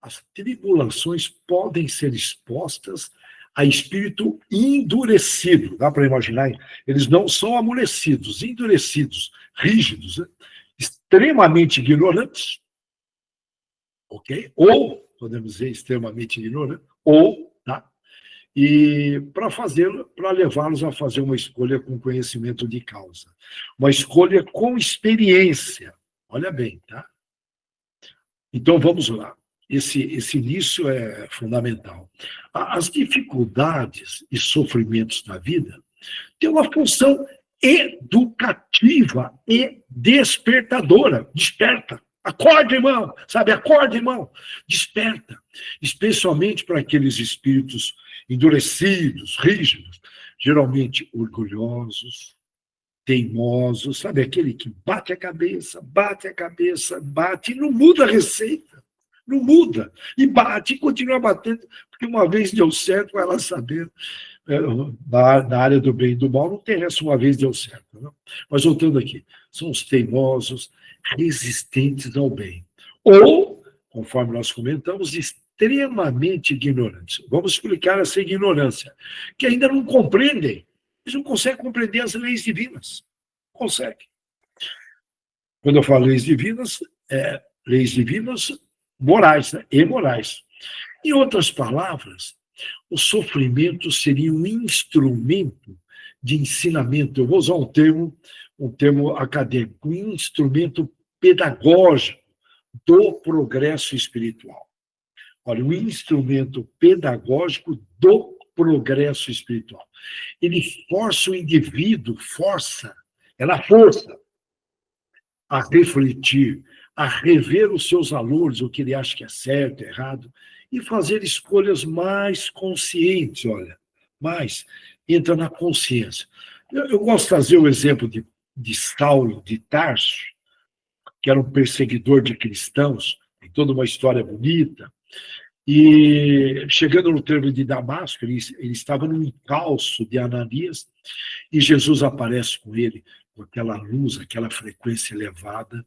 as tribulações podem ser expostas a espírito endurecido. Dá para imaginar? Eles não são amolecidos, endurecidos, rígidos, né? Extremamente ignorantes, ok? Ou, podemos dizer, extremamente ignorantes, ou, tá? E para levá-los a fazer uma escolha com conhecimento de causa. Uma escolha com experiência. Olha bem, tá? Então, vamos lá. Esse início é fundamental. As dificuldades e sofrimentos da vida têm uma função educativa e despertadora. Desperta. Acorda, irmão. Sabe, acorda, irmão. Desperta. Especialmente para aqueles espíritos endurecidos, rígidos, geralmente orgulhosos, teimosos, sabe, aquele que bate a cabeça, bate, e não muda a receita, não muda, e bate, e continua batendo, porque uma vez deu certo, vai lá saber, na área do bem e do mal, não tem essa uma vez deu certo, não? Mas voltando aqui, são os teimosos, resistentes ao bem, ou, conforme nós comentamos, extremamente ignorantes. Vamos explicar essa ignorância, que ainda não compreendem. Eles não conseguem compreender as leis divinas. Conseguem. Quando eu falo leis divinas morais, né? E morais. Em outras palavras, o sofrimento seria um instrumento de ensinamento. Eu vou usar um termo acadêmico, um instrumento pedagógico do progresso espiritual. Olha, um instrumento pedagógico do progresso espiritual. Ele força o indivíduo, é na força, a refletir, a rever os seus valores, o que ele acha que é certo, errado, e fazer escolhas mais conscientes, olha, entra na consciência. Eu gosto de trazer o exemplo de Saulo de Tarso, que era um perseguidor de cristãos, tem toda uma história bonita, e chegando no termo de Damasco, ele estava num encalço de Ananias, e Jesus aparece com ele, com aquela luz, aquela frequência elevada,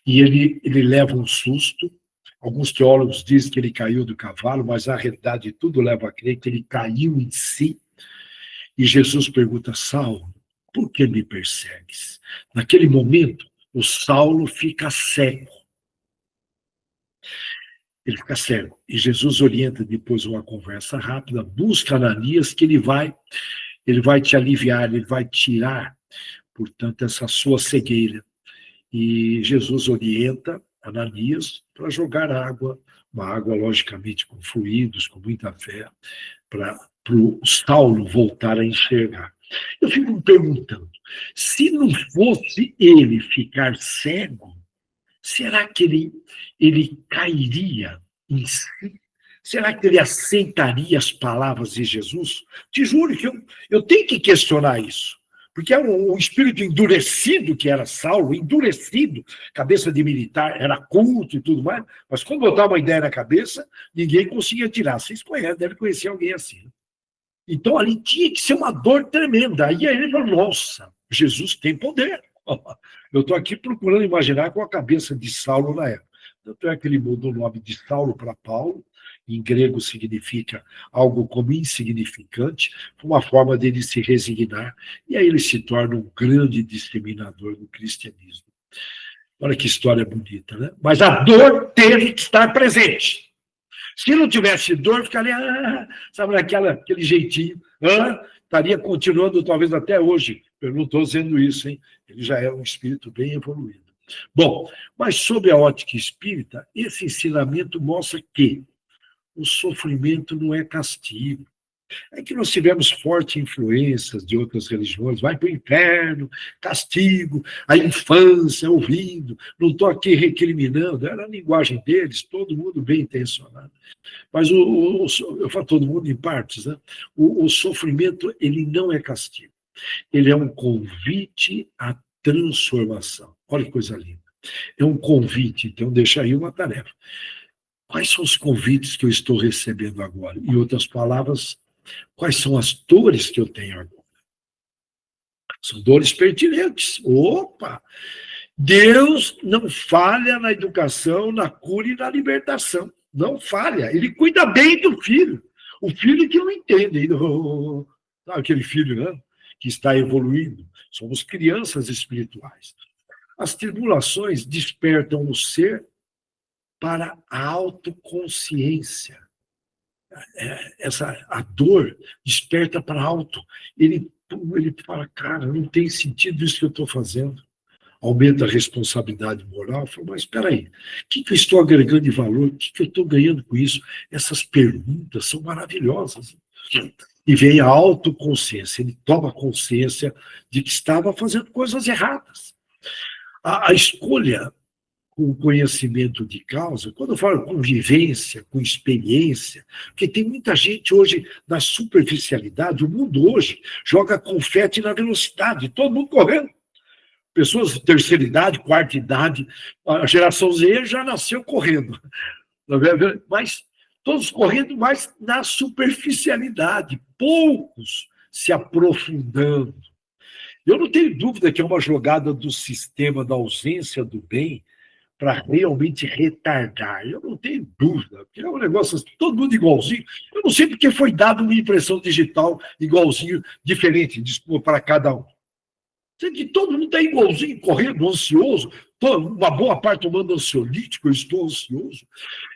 e ele leva um susto. Alguns teólogos dizem que ele caiu do cavalo, mas a realidade tudo leva a crer que ele caiu em si, e Jesus pergunta: Saulo, por que me persegues? Naquele momento, o Saulo fica cego. Ele fica cego. E Jesus orienta depois uma conversa rápida, busca Ananias, que ele vai te aliviar, ele vai tirar, portanto, essa sua cegueira. E Jesus orienta Ananias para jogar água, uma água, logicamente, com fluidos, com muita fé, para o Saulo voltar a enxergar. Eu fico me perguntando, se não fosse ele ficar cego, será que ele cairia em si? Será que ele aceitaria as palavras de Jesus? Te juro que eu tenho que questionar isso. Porque é um espírito endurecido que era Saulo, endurecido, cabeça de militar, era culto e tudo mais, mas quando botava uma ideia na cabeça, ninguém conseguia tirar. Vocês conhecem, devem conhecer alguém assim. Então ali tinha que ser uma dor tremenda. Aí ele falou: nossa, Jesus tem poder. Eu estou aqui procurando imaginar com a cabeça de Saulo na época. Tanto é que ele mudou o nome de Saulo para Paulo, em grego significa algo como insignificante, uma forma dele se resignar, e aí ele se torna um grande disseminador do cristianismo. Olha que história bonita, né? Mas a dor teve que estar presente. Se não tivesse dor, ficaria, sabe, aquele jeitinho, estaria continuando talvez até hoje. Eu não estou dizendo isso, hein? Ele já é um espírito bem evoluído. Bom, mas sob a ótica espírita, esse ensinamento mostra que o sofrimento não é castigo. É que nós tivemos fortes influências de outras religiões, vai para o inferno, castigo, a infância, ouvindo, não estou aqui recriminando, era a linguagem deles, todo mundo bem intencionado. Mas eu falo todo mundo em partes, né? O sofrimento, ele não é castigo, ele é um convite à transformação. Olha que coisa linda. É um convite, então deixa aí uma tarefa. Quais são os convites que eu estou recebendo agora? Em outras palavras, quais são as dores que eu tenho agora? São dores pertinentes. Opa! Deus não falha na educação, na cura e na libertação. não falha. Ele cuida bem do filho. O filho que não entende. Sabe aquele filho, né? Que está evoluindo. Somos crianças espirituais. As tribulações despertam o ser para a autoconsciência. A dor desperta para alto. Ele fala, cara, não tem sentido isso que eu estou fazendo. Aumenta a responsabilidade moral. Fala, mas espera aí, o que eu estou agregando de valor? O que eu estou ganhando com isso? Essas perguntas são maravilhosas. E vem a autoconsciência. Ele toma consciência de que estava fazendo coisas erradas. A escolha com conhecimento de causa, quando eu falo com vivência, com experiência, porque tem muita gente hoje na superficialidade, o mundo hoje joga confete na velocidade, todo mundo correndo. Pessoas de terceira idade, quarta idade, a geração Z já nasceu correndo. Mas todos correndo mais na superficialidade, poucos se aprofundando. Eu não tenho dúvida que é uma jogada do sistema da ausência do bem para realmente retardar. Eu não tenho dúvida, porque é um negócio assim, todo mundo igualzinho. Eu não sei porque foi dado uma impressão digital igualzinho, diferente, desculpa, para cada um. Que todo mundo está igualzinho, correndo, ansioso, uma boa parte tomando ansiolítico, eu estou ansioso.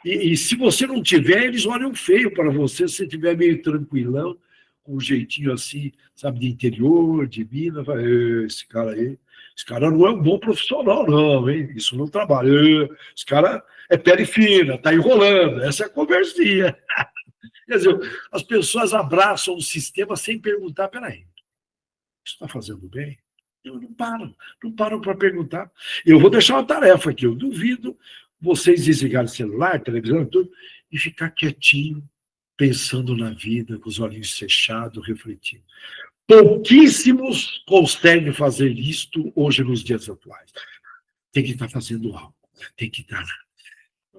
E se você não tiver, eles olham feio para você, se você estiver meio tranquilão, com um jeitinho assim, sabe, de interior, de Minas, vai, esse cara não é um bom profissional, não, hein? Isso não trabalha. Esse cara é pele fina, está enrolando, essa é a conversinha. Quer dizer, as pessoas abraçam o sistema sem perguntar, peraí, isso está fazendo bem? Não param para perguntar. Eu vou deixar uma tarefa aqui, eu duvido vocês desligarem celular, televisão, tudo, e ficar quietinho, pensando na vida, com os olhinhos fechados, refletindo. Pouquíssimos conseguem fazer isto hoje nos dias atuais. Tem que estar fazendo algo, tem que estar.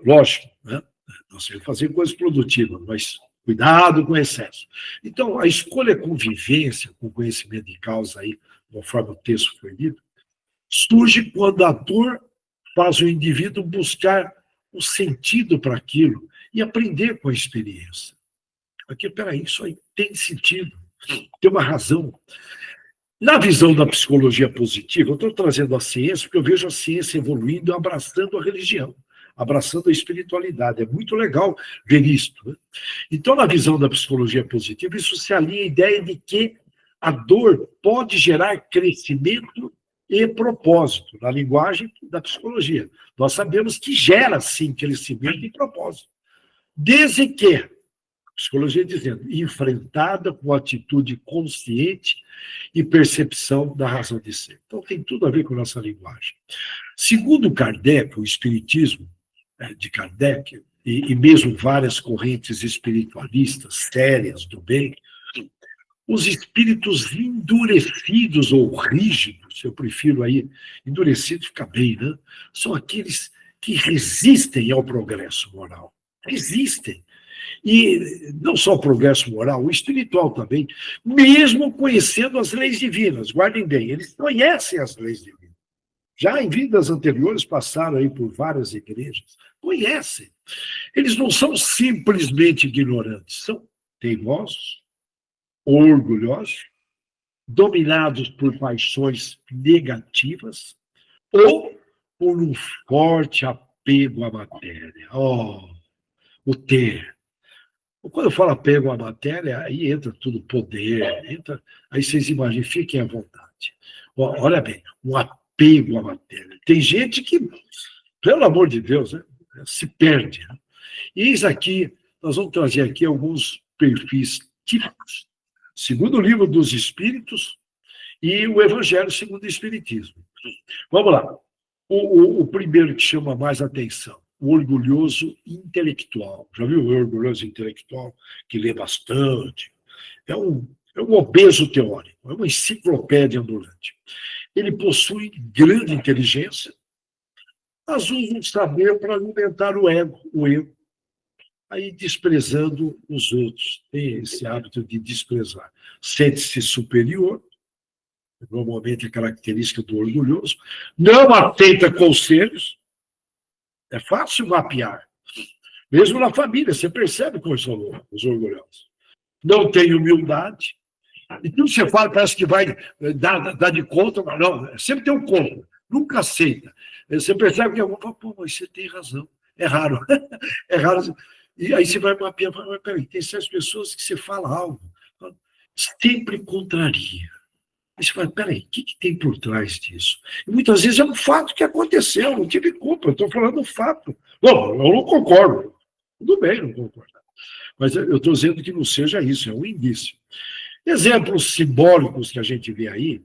Lógico, né? Nós temos que fazer coisas produtivas, mas cuidado com o excesso. Então, a escolha com vivência, com conhecimento de causa aí, conforme o texto foi lido, surge quando a dor faz o indivíduo buscar um sentido para aquilo e aprender com a experiência. Aqui, peraí, isso aí tem sentido, tem uma razão. Na visão da psicologia positiva, eu estou trazendo a ciência, porque eu vejo a ciência evoluindo e abraçando a religião, abraçando a espiritualidade. É muito legal ver isto, né? Então, na visão da psicologia positiva, isso se alinha à ideia de que a dor pode gerar crescimento e propósito, na linguagem da psicologia. Nós sabemos que gera, sim, crescimento e propósito. Desde que, a psicologia dizendo, enfrentada com atitude consciente e percepção da razão de ser. Então, tem tudo a ver com a nossa linguagem. Segundo Kardec, o espiritismo de Kardec, e mesmo várias correntes espiritualistas sérias do bem, os espíritos endurecidos ou rígidos, eu prefiro aí, endurecido fica bem, né? São aqueles que resistem ao progresso moral. Resistem. E não só o progresso moral, o espiritual também, mesmo conhecendo as leis divinas. Guardem bem, eles conhecem as leis divinas. Já em vidas anteriores passaram aí por várias igrejas. Conhecem. Eles não são simplesmente ignorantes, são teimosos, orgulhosos, dominados por paixões negativas ou por um forte apego à matéria. O ter. Quando eu falo apego à matéria, aí entra tudo poder, aí vocês imaginem, fiquem à vontade. Olha bem, um apego à matéria. Tem gente que, pelo amor de Deus, né, se perde. Né? E eis aqui, nós vamos trazer aqui alguns perfis típicos, segundo o Livro dos Espíritos e o Evangelho segundo o Espiritismo. Vamos lá. O primeiro que chama mais atenção, o orgulhoso intelectual. Já viu o orgulhoso intelectual que lê bastante? É um obeso teórico, é uma enciclopédia ambulante. Ele possui grande inteligência, mas usa um saber para alimentar o ego, aí desprezando os outros. Tem esse hábito de desprezar. Sente-se superior, normalmente é característica do orgulhoso, não aceita conselhos, é fácil mapear. Mesmo na família, você percebe como são os orgulhosos. Não tem humildade. E tudo que você fala parece que vai dar de conta, mas não, sempre tem um contra. Nunca aceita. Você percebe que alguém fala, pô, mas você tem razão. É raro. É raro. E aí você vai mapear, mas peraí, tem certas pessoas que você fala algo, sempre contraria. Aí você fala, peraí, o que tem por trás disso? E muitas vezes é um fato que aconteceu, não tive culpa, eu estou falando do fato. Não, eu não concordo. Tudo bem, não concordo. Mas eu estou dizendo que não seja isso, é um indício. Exemplos simbólicos que a gente vê aí,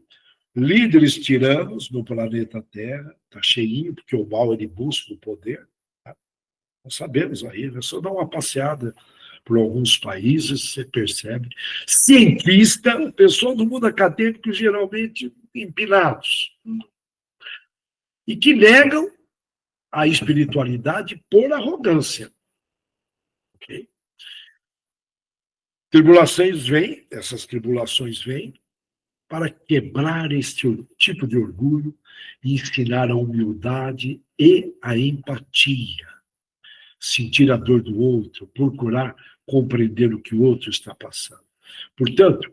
líderes tiranos no planeta Terra, está cheinho, porque o mal ele busca o poder. Tá? Nós sabemos aí, é só dar uma passeada por alguns países, você percebe. Cientista, pessoal do mundo acadêmico, geralmente empinados, e que negam a espiritualidade por arrogância. Okay? Essas tribulações vêm para quebrar este tipo de orgulho e ensinar a humildade e a empatia. Sentir a dor do outro, procurar compreender o que o outro está passando. Portanto,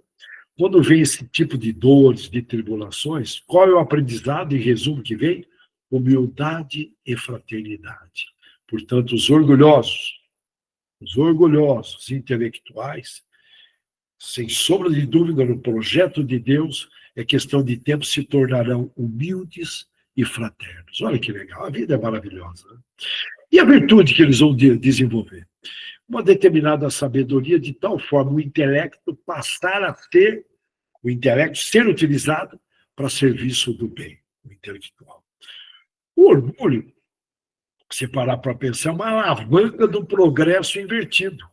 quando vem esse tipo de dores, de tribulações, qual é o aprendizado e resumo que vem? Humildade e fraternidade. Portanto, os orgulhosos intelectuais, sem sombra de dúvida, no projeto de Deus, é questão de tempo, se tornarão humildes e fraternos. Olha que legal, a vida é maravilhosa. Né? E a virtude que eles vão desenvolver? Uma determinada sabedoria, de tal forma o intelecto ser utilizado para serviço do bem, o intelectual. O orgulho, se parar para pensar, é uma alavanca do progresso invertido.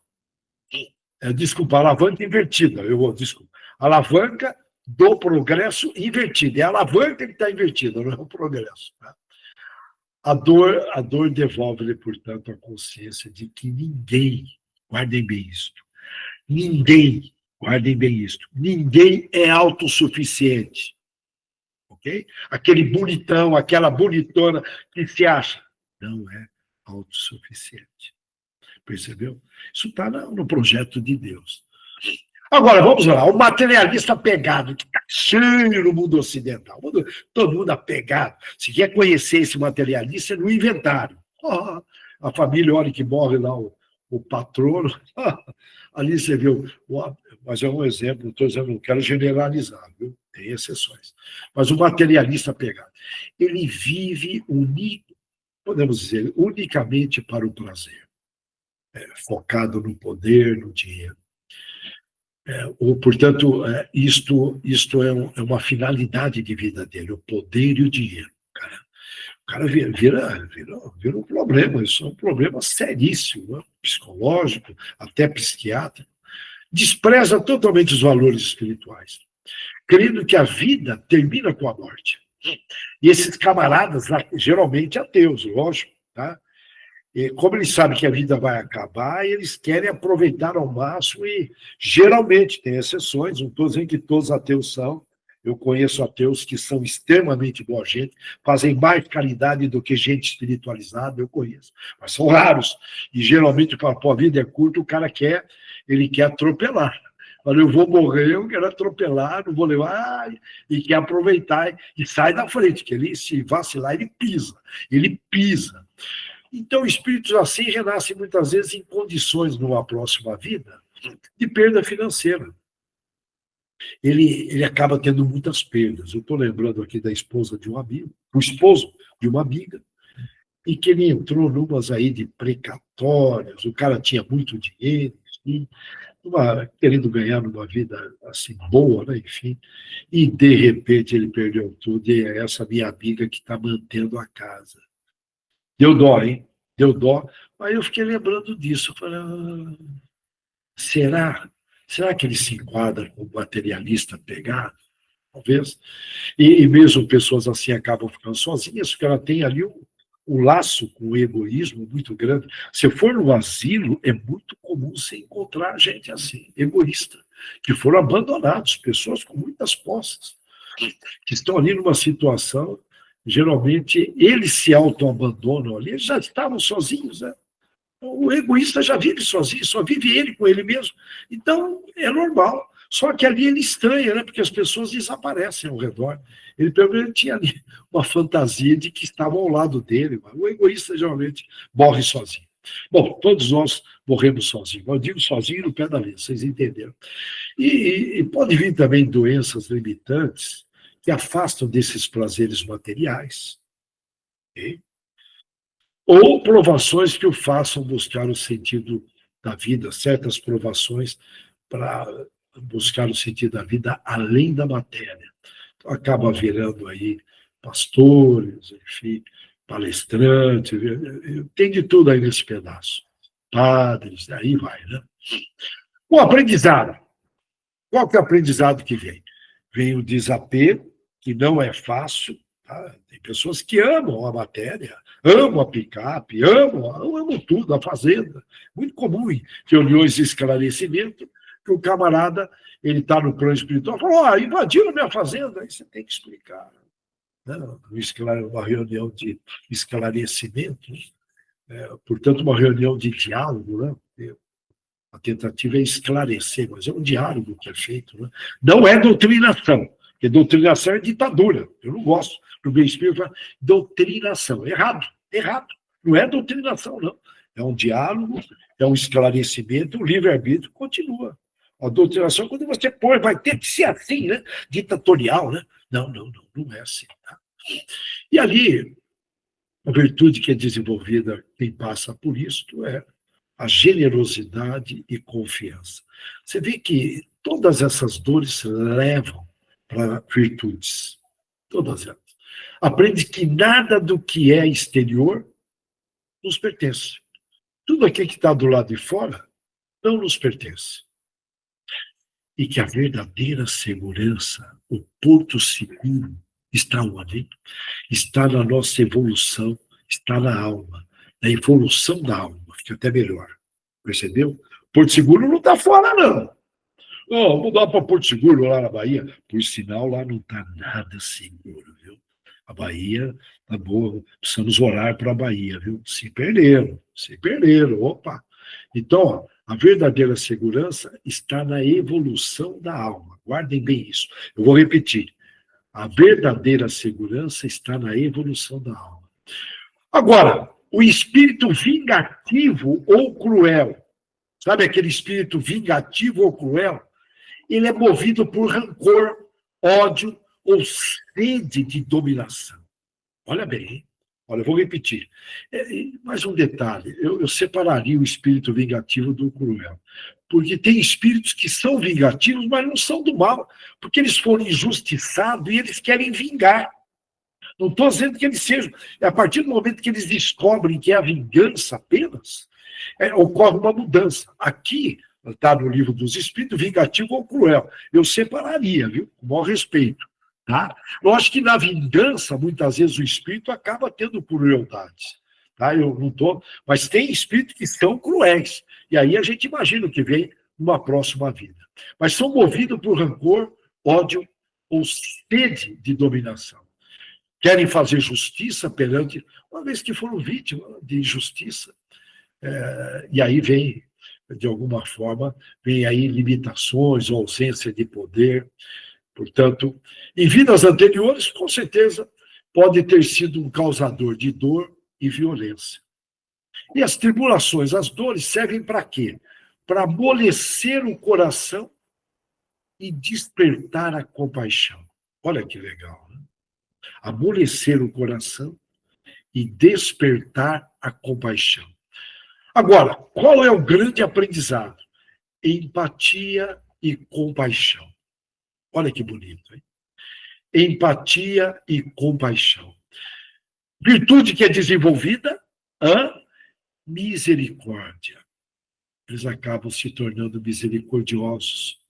Desculpa, alavanca invertida. Desculpa. Alavanca do progresso invertido. É a alavanca que está invertida, não é o progresso. Tá? A dor devolve-lhe, portanto, a consciência de que ninguém, guardem bem isto, guardem bem isto, ninguém é autossuficiente. Ok? Aquele bonitão, aquela bonitona que se acha, não é autossuficiente. Percebeu? Isso está no projeto de Deus. Agora, vamos lá. O materialista pegado, que está cheio no mundo ocidental. Todo mundo apegado. Se quer conhecer esse materialista, é no inventário. A família, olha que morre lá o patrono. Ali você viu. Mas é um exemplo, não estou dizendo, não quero generalizar, viu? Tem exceções. Mas o materialista pegado, ele vive podemos dizer, unicamente para o prazer. Focado no poder, no dinheiro. Portanto, isto é uma finalidade de vida dele, o poder e o dinheiro. O cara vira um problema, isso é um problema seríssimo, né? Psicológico, até psiquiátrico. Despreza totalmente os valores espirituais, crendo que a vida termina com a morte. E esses camaradas, geralmente ateus, lógico, tá? E como eles sabem que a vida vai acabar, eles querem aproveitar ao máximo e, geralmente, tem exceções, não estou dizendo que todos ateus são, eu conheço ateus que são extremamente boa gente, fazem mais caridade do que gente espiritualizada, eu conheço, mas são raros, e geralmente, para a vida é curta, o cara quer atropelar. Olha, eu vou morrer, eu quero atropelar, não vou levar, e quer aproveitar, e sai da frente, que ele, se vacilar, ele pisa. Então, espíritos assim renascem muitas vezes em condições, numa próxima vida, de perda financeira. Ele acaba tendo muitas perdas. Eu estou lembrando aqui da esposa de um amigo, o esposo de uma amiga, e que ele entrou numas aí de precatórias, o cara tinha muito dinheiro, enfim, querendo ganhar numa vida assim boa, né? Enfim, e de repente ele perdeu tudo, e é essa minha amiga que está mantendo a casa. Deu dó, hein? Deu dó. Aí eu fiquei lembrando disso. Falei, será que ele se enquadra como materialista pegado? Talvez. E mesmo pessoas assim acabam ficando sozinhas, porque ela tem ali um laço com o egoísmo muito grande. Se for no asilo, é muito comum você encontrar gente assim, egoísta, que foram abandonados, pessoas com muitas posses, que estão ali numa situação. Geralmente, eles se autoabandonam ali, eles já estavam sozinhos, né? O egoísta já vive sozinho, só vive ele com ele mesmo. Então, é normal. Só que ali ele estranha, né? Porque as pessoas desaparecem ao redor. Ele, pelo menos, tinha ali uma fantasia de que estavam ao lado dele. Mas o egoísta geralmente morre sozinho. Bom, todos nós morremos sozinhos. Eu digo sozinho no pé da letra, vocês entenderam. E pode vir também doenças limitantes que afastam desses prazeres materiais. Okay? Ou provações que o façam buscar o sentido da vida, certas provações para buscar o sentido da vida além da matéria. Então, acaba virando aí pastores, enfim, palestrantes, tem de tudo aí nesse pedaço. Padres, aí vai, né? O aprendizado. Qual que é o aprendizado que vem? Vem o desapego, que não é fácil. Tá? Tem pessoas que amam a matéria, amam a picape, amam tudo, a fazenda. Muito comum em reuniões de esclarecimento, que o camarada ele está no plano espiritual e fala, invadiram minha fazenda. Aí você tem que explicar. Não, uma reunião de esclarecimento, portanto, uma reunião de diálogo, né? A tentativa é esclarecer, mas é um diálogo que é feito. Né? Não é doutrinação, porque doutrinação é ditadura. Eu não gosto do meu espírito. Doutrinação. Errado. Não é doutrinação, não. É um diálogo, é um esclarecimento, o livre-arbítrio continua. A doutrinação, quando você põe, vai ter que ser assim, né? Ditatorial, né? Não é assim. Tá? E ali, a virtude que é desenvolvida, quem passa por isso, é a generosidade e confiança. Você vê que todas essas dores levam para virtudes. Todas elas. Aprende que nada do que é exterior nos pertence. Tudo aquilo que está do lado de fora não nos pertence. E que a verdadeira segurança, o porto seguro, está onde? Está na nossa evolução, está na alma, na evolução da alma, fica até melhor. Percebeu? Porto Seguro não está fora, não. Oh, mudar para Porto Seguro, lá na Bahia. Por sinal, lá não está nada seguro, viu? A Bahia tá boa, precisamos orar para a Bahia, viu? Se perderam. Opa! Então, ó, a verdadeira segurança está na evolução da alma. Guardem bem isso. Eu vou repetir. A verdadeira segurança está na evolução da alma. Agora, o espírito vingativo ou cruel, sabe aquele espírito vingativo ou cruel? Ele é movido por rancor, ódio ou sede de dominação. Olha bem, hein? Olha, eu vou repetir. Mais um detalhe, eu separaria o espírito vingativo do cruel. Porque tem espíritos que são vingativos, mas não são do mal, porque eles foram injustiçados e eles querem vingar. Não estou dizendo que eles sejam. A partir do momento que eles descobrem que é a vingança apenas, ocorre uma mudança. Aqui, está no livro dos Espíritos, vingativo ou cruel. Eu separaria, viu? Com o maior respeito. Tá? Eu acho que na vingança, muitas vezes, o espírito acaba tendo crueldades. Tá? Eu não estou. Mas tem espíritos que são cruéis. E aí a gente imagina o que vem numa próxima vida. Mas são movidos por rancor, ódio ou sede de dominação. Querem fazer justiça perante, uma vez que foram vítimas de injustiça. E aí vem, de alguma forma, vem aí limitações ou ausência de poder. Portanto, em vidas anteriores, com certeza, pode ter sido um causador de dor e violência. E as tribulações, as dores servem para quê? Para amolecer o coração e despertar a compaixão. Olha que legal, né? Amolecer o coração e despertar a compaixão. Agora, qual é o grande aprendizado? Empatia e compaixão. Olha que bonito, hein? Empatia e compaixão. Virtude que é desenvolvida, misericórdia. Eles acabam se tornando misericordiosos.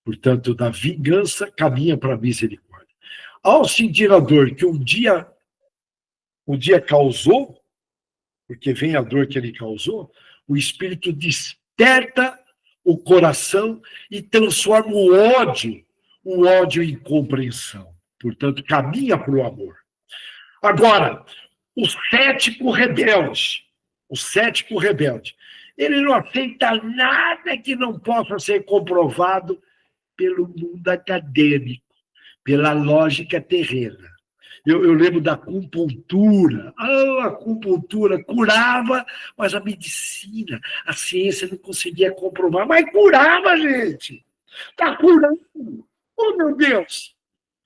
Portanto, da vingança caminha para a misericórdia. Ao sentir a dor que um dia causou, porque vem a dor que ele causou, o espírito desperta o coração e transforma o ódio em compreensão. Portanto, caminha para o amor. Agora, o cético rebelde, o cético rebelde. Ele não aceita nada que não possa ser comprovado pelo mundo acadêmico, pela lógica terrena. Eu lembro da acupuntura. A acupuntura curava, mas a medicina, a ciência não conseguia comprovar. Mas curava, gente! Está curando! Oh, meu Deus!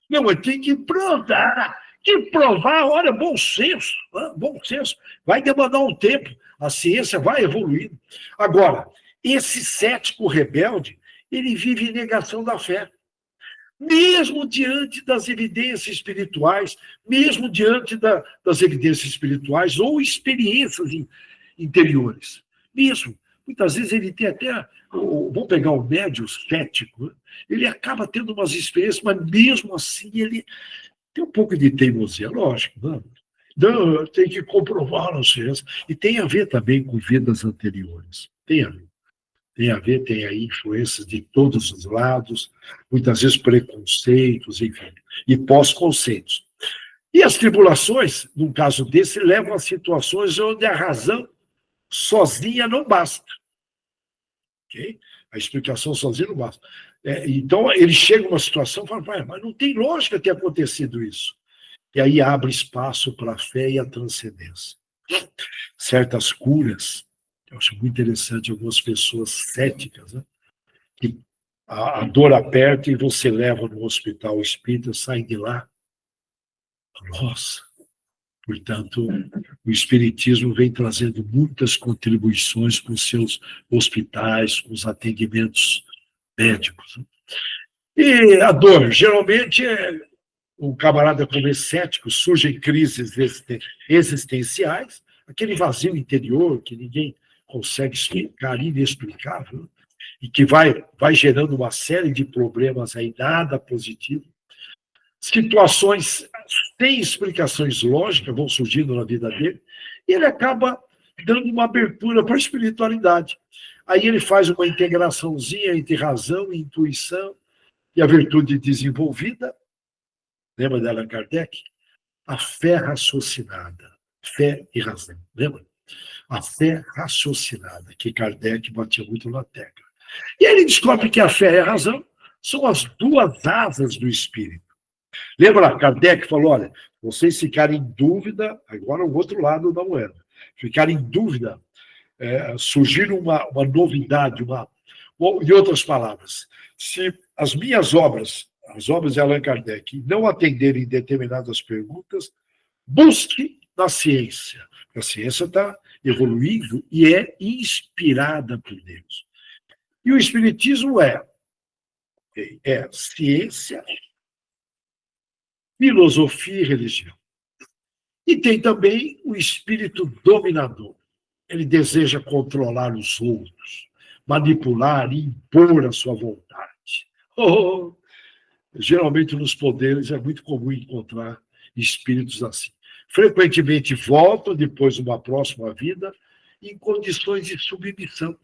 Não, mas tem que provar. Que provar, olha, bom senso. Bom senso. Vai demandar um tempo. A ciência vai evoluindo. Agora, esse cético rebelde, ele vive em negação da fé. Mesmo diante das evidências espirituais, mesmo diante das evidências espirituais ou experiências interiores. Mesmo. Muitas vezes ele tem até, vamos pegar o médio cético, ele acaba tendo umas experiências, mas mesmo assim ele tem um pouco de teimosia, lógico. Não, tem que comprovar a ciência. E tem a ver também com vidas anteriores. Tem a ver. Tem a ver, tem aí influências de todos os lados, muitas vezes preconceitos, enfim, e pós-conceitos. E as tribulações, num caso desse, levam a situações onde a razão sozinha não basta. Okay? A explicação sozinha não basta. Então, ele chega a uma situação e fala, mas não tem lógica ter acontecido isso. E aí abre espaço para a fé e a transcendência. Certas curas, eu acho muito interessante algumas pessoas céticas, né? Que a dor aperta e você leva no hospital espírita, sai de lá. Nossa! Portanto, o Espiritismo vem trazendo muitas contribuições com seus hospitais, com os atendimentos médicos. Né? E a dor, geralmente, o camarada como esse cético, surgem crises existenciais, aquele vazio interior que ninguém consegue explicar, inexplicável, e que vai gerando uma série de problemas aí, nada positivo. Situações sem explicações lógicas vão surgindo na vida dele, e ele acaba dando uma abertura para a espiritualidade. Aí ele faz uma integraçãozinha entre razão e intuição, e a virtude desenvolvida, lembra de Allan Kardec? A fé raciocinada, fé e razão, lembra? A fé raciocinada, que Kardec batia muito na tecla. E aí ele descobre que a fé e a razão são as duas asas do espírito. Lembra, Kardec falou, olha, vocês ficarem em dúvida, agora o outro lado da moeda, ficarem em dúvida, surgir uma novidade, em outras palavras, se as minhas obras, as obras de Allan Kardec, não atenderem determinadas perguntas, busque na ciência. A ciência está evoluindo e é inspirada por Deus. E o Espiritismo é ciência, filosofia e religião. E tem também o espírito dominador. Ele deseja controlar os outros, manipular e impor a sua vontade. Geralmente nos poderes é muito comum encontrar espíritos assim. Frequentemente voltam depois de uma próxima vida em condições de submissão,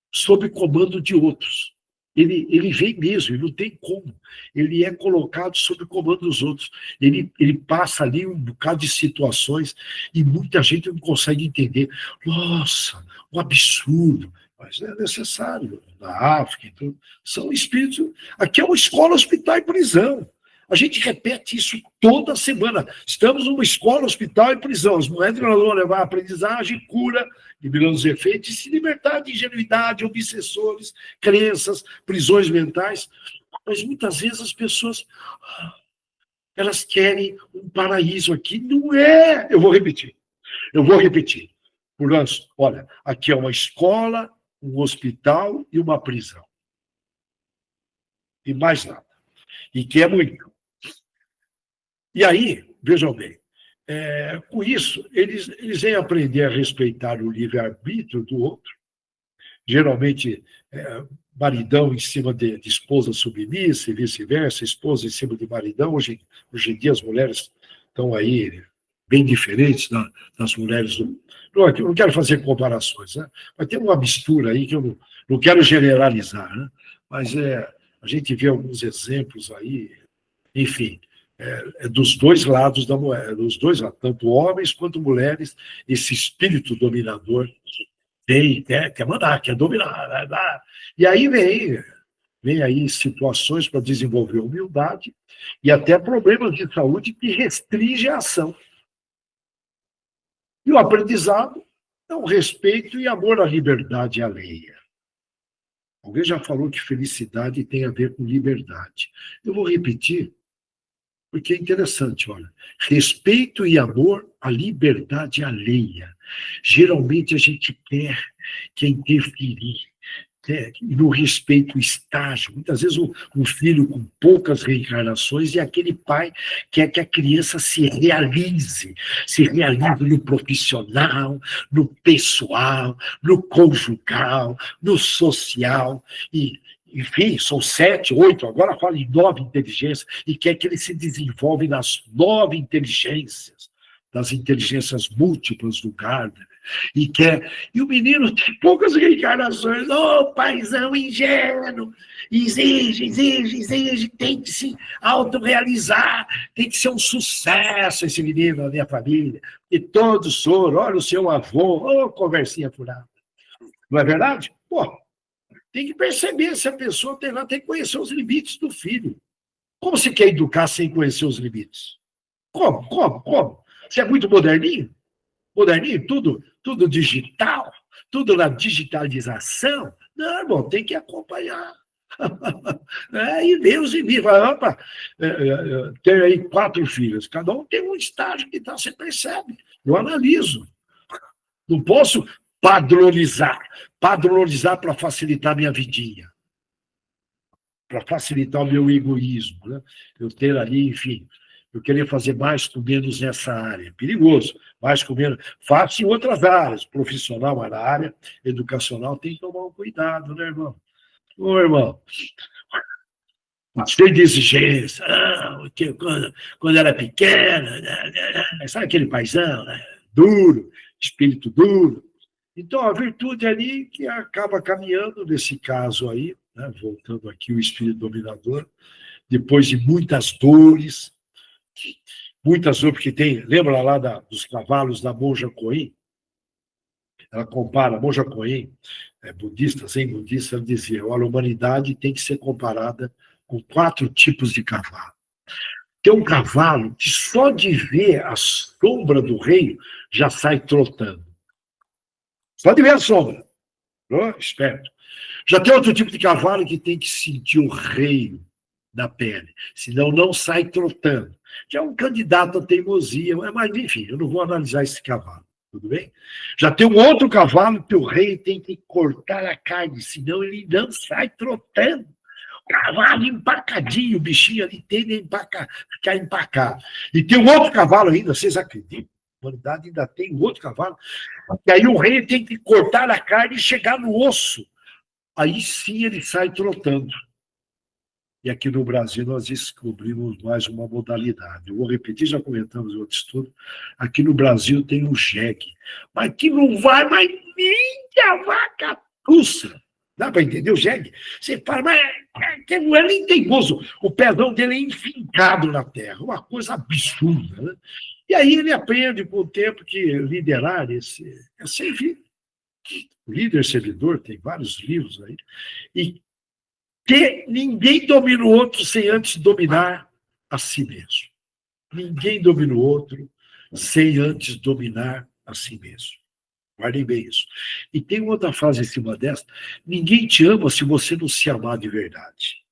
sob comando de outros. Ele vem mesmo, ele não tem como. Ele é colocado sob comando dos outros. Ele passa ali um bocado de situações e muita gente não consegue entender. Nossa, um absurdo. Mas é necessário. Na África, então, são espíritos. Aqui é uma escola, hospital e prisão. A gente repete isso toda semana. Estamos numa escola, hospital e prisão. As moedas vão levar a aprendizagem, cura, liberando os efeitos, e se libertar de ingenuidade, obsessores, crenças, prisões mentais. Mas muitas vezes as pessoas elas querem um paraíso aqui. Não é. Eu vou repetir. Portanto, olha, aqui é uma escola, um hospital e uma prisão. E mais nada. E que é muito. E aí, vejam bem, com isso, eles vêm aprender a respeitar o livre-arbítrio do outro, geralmente maridão em cima de esposa submissa e vice-versa, esposa em cima de maridão. Hoje em dia as mulheres estão aí bem diferentes das mulheres. Não quero fazer comparações, né? Mas tem uma mistura aí que eu não quero generalizar, né? Mas a gente vê alguns exemplos aí, enfim. dos dois lados da moeda, dos dois lados, tanto homens quanto mulheres, esse espírito dominador vem, quer mandar, quer dominar. E aí vem aí situações para desenvolver humildade e até problemas de saúde que restringem a ação. E o aprendizado é o respeito e amor à liberdade alheia. Alguém já falou que felicidade tem a ver com liberdade. Eu vou repetir, porque é interessante, olha. Respeito e amor à liberdade alheia. Geralmente a gente quer interferir, no respeito, o estágio. Muitas vezes um filho com poucas reencarnações e aquele pai quer que a criança se realize no profissional, no pessoal, no conjugal, no social, e enfim, são 7, 8, agora fala em 9 inteligências, e quer que ele se desenvolva nas 9 inteligências, das inteligências múltiplas do Gardner. E o menino tem poucas reencarnações. Paizão ingênuo, exige, tem que se autorrealizar, tem que ser um sucesso esse menino na minha família. E todos foram, olha o seu avô, conversinha furada. Não é verdade? Tem que perceber se a pessoa tem que conhecer os limites do filho. Como se quer educar sem conhecer os limites? Como? Você é muito moderninho? Moderninho, tudo digital, tudo na digitalização. Não, irmão, tem que acompanhar. E Deus e mim. Opa, tenho aí 4 filhos, cada um tem um estágio que você percebe. Eu analiso. Não posso padronizar para facilitar a minha vidinha, para facilitar o meu egoísmo, né? Eu ter ali, enfim, eu queria fazer mais com menos nessa área. Perigoso. Mais com menos. Faço em outras áreas. Profissional, mas na área educacional tem que tomar um cuidado, né, irmão? Irmão, cheio de exigência. Quando era pequena, sabe aquele paizão, né? Duro, espírito duro. Então, a virtude ali que acaba caminhando nesse caso aí, né? Voltando aqui o espírito dominador, depois de muitas dores, porque lembra lá dos cavalos da monja Coen? Ela compara, a monja Coen, budista, zen budista, ela dizia, olha, a humanidade tem que ser comparada com 4 tipos de cavalo. Tem um cavalo que só de ver a sombra do rei já sai trotando. Só de ver a sombra. Esperto. Já tem outro tipo de cavalo que tem que sentir o rei na pele, senão não sai trotando. Que é um candidato à teimosia, mas enfim, eu não vou analisar esse cavalo, tudo bem? Já tem um outro cavalo que o rei tem que cortar a carne, senão ele não sai trotando. O cavalo empacadinho, o bichinho ali tem de ficar empacado. E tem um outro cavalo ainda, vocês acreditam? A humanidade ainda tem um outro cavalo, que aí o rei tem que cortar a carne e chegar no osso. Aí sim ele sai trotando. E aqui no Brasil nós descobrimos mais uma modalidade. Eu vou repetir, já comentamos em outro estudo. Aqui no Brasil tem o jegue, mas que não vai mais nem a vaca tussa. Dá para entender o jegue? Você fala, mas não é nem teimoso. O pezão dele é enfincado na terra. Uma coisa absurda, né? E aí ele aprende com o tempo que liderar é servir. O líder servidor, tem vários livros aí. E que ninguém domina o outro sem antes dominar a si mesmo. Ninguém domina o outro sem antes dominar a si mesmo. Guardem bem isso. E tem outra frase em cima dessa: ninguém te ama se você não se amar de verdade.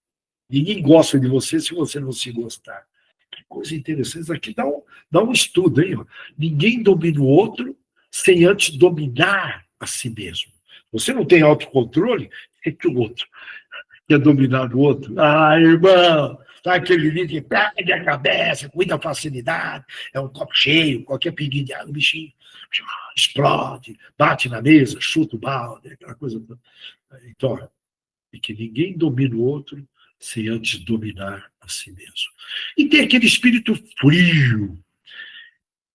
Ninguém gosta de você se você não se gostar. Que coisa interessante. Isso aqui dá um estudo, hein? Ninguém domina o outro sem antes dominar a si mesmo. Você não tem autocontrole, é que o outro quer dominar o outro. Irmão, sabe aquele livro que perde a cabeça com muita facilidade, é um copo cheio, qualquer pinguinho de água, o bichinho explode, bate na mesa, chuta o balde, aquela coisa toda. Então, é que ninguém domina o outro sem antes dominar a si mesmo. E tem aquele espírito frio,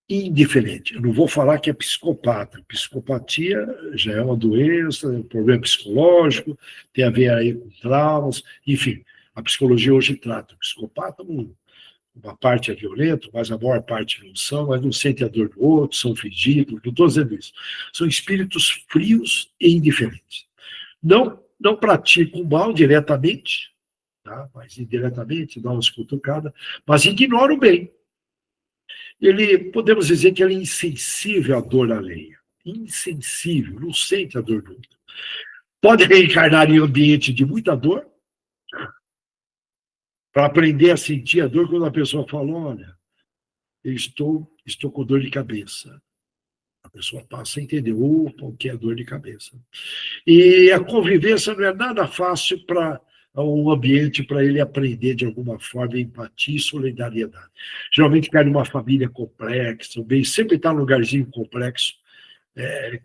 indiferente. Eu não vou falar que é psicopata. Psicopatia já é uma doença, é um problema psicológico, tem a ver aí com traumas, enfim. A psicologia hoje trata o psicopata uma parte é violento, mas a maior parte não são, mas não sentem a dor do outro, são fingidos, não estou dizendo isso. São espíritos frios e indiferentes. Não praticam o mal diretamente, tá? Mas indiretamente, dá uma cutucadas, mas ignoram o bem. Podemos dizer que ele é insensível à dor alheia. Insensível, não sente a dor do outro. Pode reencarnar em ambiente de muita dor, para aprender a sentir a dor quando a pessoa fala, olha, eu estou com dor de cabeça. A pessoa passa a entender, opa, o que é dor de cabeça. E a convivência não é nada fácil para um ambiente para ele aprender de alguma forma empatia e solidariedade. Geralmente cai numa família complexa, o bem sempre está num lugarzinho complexo,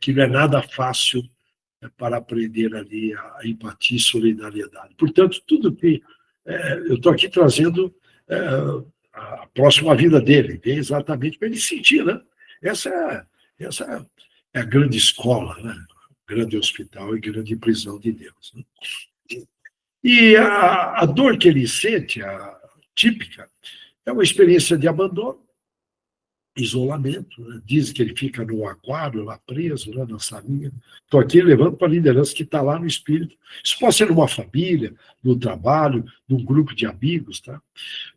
que não é nada fácil para aprender ali a empatia e solidariedade. Portanto, tudo que eu estou aqui trazendo a próxima vida dele, exatamente para ele sentir, né? Essa é a grande escola, né? Grande hospital e grande prisão de Deus. Né? E a dor que ele sente, a típica, é uma experiência de abandono, isolamento. Né? Diz que ele fica no aquário, lá preso, lá na salinha. Estou aqui levando para a liderança que está lá no espírito. Isso pode ser numa família, no trabalho, num grupo de amigos, tá?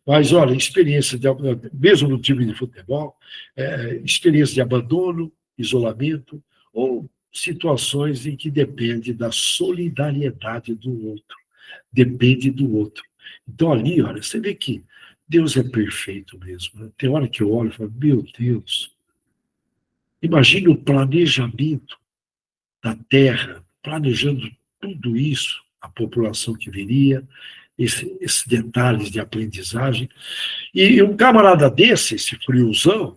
Mas, olha, experiência, mesmo no time de futebol, experiência de abandono, isolamento, ou situações em que depende da solidariedade do outro, depende do outro. Então, ali, olha, você vê que Deus é perfeito mesmo. Né? Tem hora que eu olho e falo, meu Deus, imagine o planejamento da Terra, planejando tudo isso, a população que viria, esses detalhes de aprendizagem. E um camarada desse, esse friozão,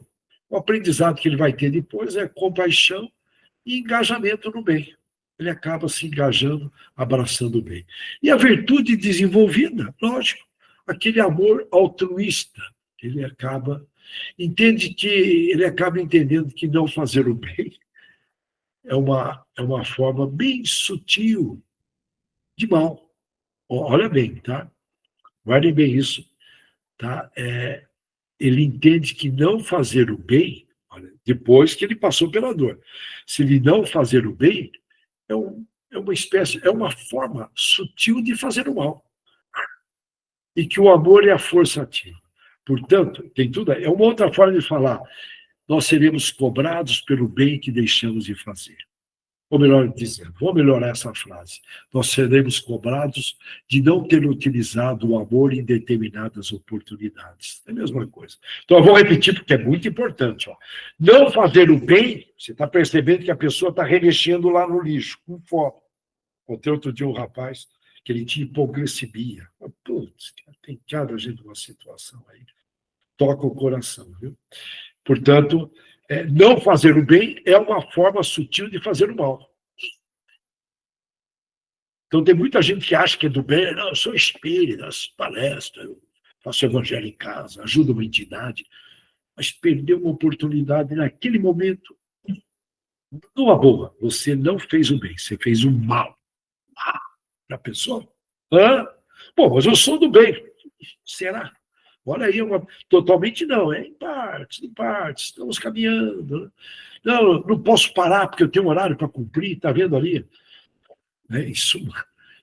o aprendizado que ele vai ter depois é compaixão e engajamento no bem. Ele acaba se engajando, abraçando o bem. E a virtude desenvolvida, lógico, aquele amor altruísta, ele acaba entendendo que não fazer o bem é uma forma bem sutil de mal. Olha bem, tá? Guardem bem isso, tá? Ele entende que não fazer o bem, olha, depois que ele passou pela dor, se ele não fazer o bem, é uma forma sutil de fazer o mal. E que o amor é a força ativa. Portanto, tem tudo. É uma outra forma de falar. Nós seremos cobrados pelo bem que deixamos de fazer. Ou melhor dizendo, vou melhorar essa frase. Nós seremos cobrados de não ter utilizado o amor em determinadas oportunidades. É a mesma coisa. Então, eu vou repetir porque é muito importante. Ó. Não fazer o bem, você está percebendo que a pessoa está remexendo lá no lixo, com foto. Contei outro dia um rapaz que ele tinha hipoglicemia. Putz, tem cada gente uma situação aí. Toca o coração, viu? Portanto, não fazer o bem é uma forma sutil de fazer o mal. Então, tem muita gente que acha que é do bem. Não, eu sou espírita, palestras, eu faço evangelho em casa, ajudo uma entidade. Mas perdeu uma oportunidade naquele momento. Numa boa, você não fez o bem, você fez o mal. Para a pessoa. Pô, mas eu sou do bem. Será? Olha aí, totalmente não, em partes, estamos caminhando. Não, não posso parar porque eu tenho um horário para cumprir, está vendo ali? Isso,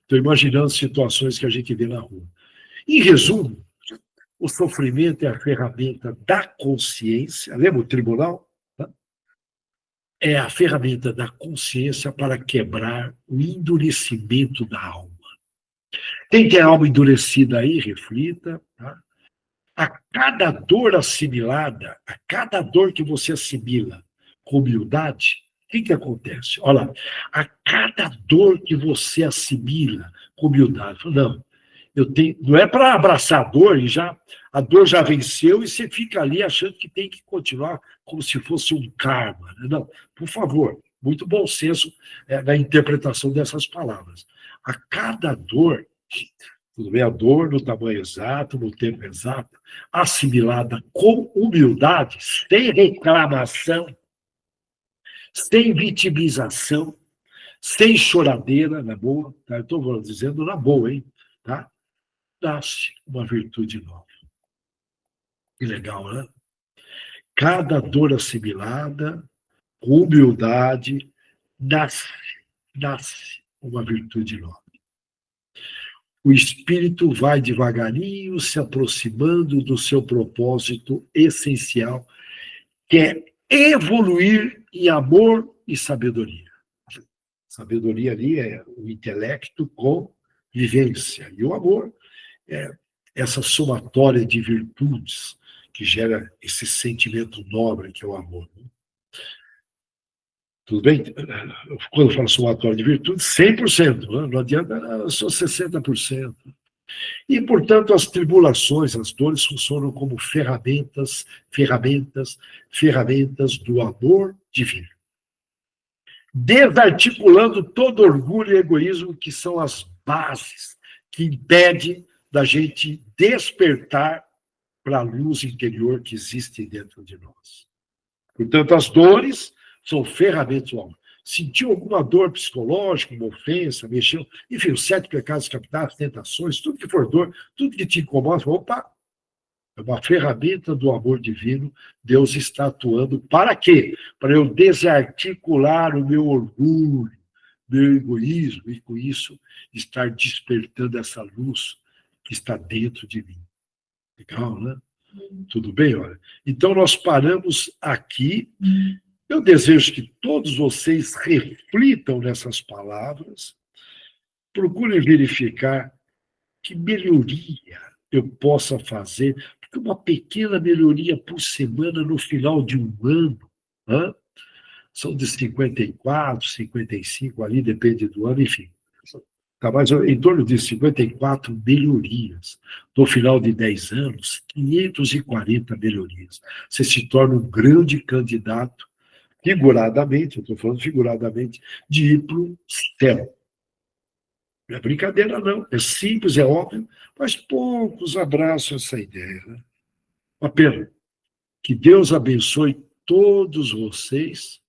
estou imaginando situações que a gente vê na rua. Em resumo, o sofrimento é a ferramenta da consciência, lembra o tribunal? É a ferramenta da consciência para quebrar o endurecimento da alma. Quem tem a alma endurecida aí, reflita, tá? A cada dor assimilada, a cada dor que você assimila com humildade, o que acontece? Olha lá, a cada dor que você assimila com humildade, não, não é para abraçar a dor já venceu e você fica ali achando que tem que continuar como se fosse um karma. Né? Não, por favor, muito bom senso na interpretação dessas palavras. A cada dor, tudo bem, a dor no tamanho exato, no tempo exato, assimilada com humildade, sem reclamação, sem vitimização, sem choradeira, na boa, tá? Eu estou dizendo na boa, hein? Tá? Nasce uma virtude nova. Que legal, né? Cada dor assimilada, com humildade, nasce uma virtude nova. O espírito vai devagarinho se aproximando do seu propósito essencial, que é evoluir em amor e sabedoria. Sabedoria ali é o intelecto com vivência. E o amor é essa somatória de virtudes que gera esse sentimento nobre que é o amor. Tudo bem? Quando eu falo somatória de virtudes, 100%. Não adianta só 60%. E, portanto, as tribulações, as dores funcionam como ferramentas do amor divino, desarticulando todo orgulho e egoísmo, que são as bases que impedem da gente despertar para a luz interior que existe dentro de nós. Portanto, as dores são ferramentas do amor. Sentiu alguma dor psicológica, uma ofensa, mexeu, enfim, os 7 pecados capitais, tentações, tudo que for dor, tudo que te incomoda, opa, é uma ferramenta do amor divino. Deus está atuando para quê? Para eu desarticular o meu orgulho, meu egoísmo, e com isso estar despertando essa luz que está dentro de mim. Legal, né? Tudo bem? Olha. Então, nós paramos aqui. Eu desejo que todos vocês reflitam nessas palavras, procurem verificar que melhoria eu possa fazer, porque uma pequena melhoria por semana no final de um ano, são de 54, 55, ali depende do ano, enfim. Tá, mas em torno de 54 melhorias. No final de 10 anos, 540 melhorias. Você se torna um grande candidato, figuradamente, eu estou falando figuradamente, de ir para o céu. Não é brincadeira, não. É simples, é óbvio, mas poucos abraçam essa ideia. Né? Uma pena. Que Deus abençoe todos vocês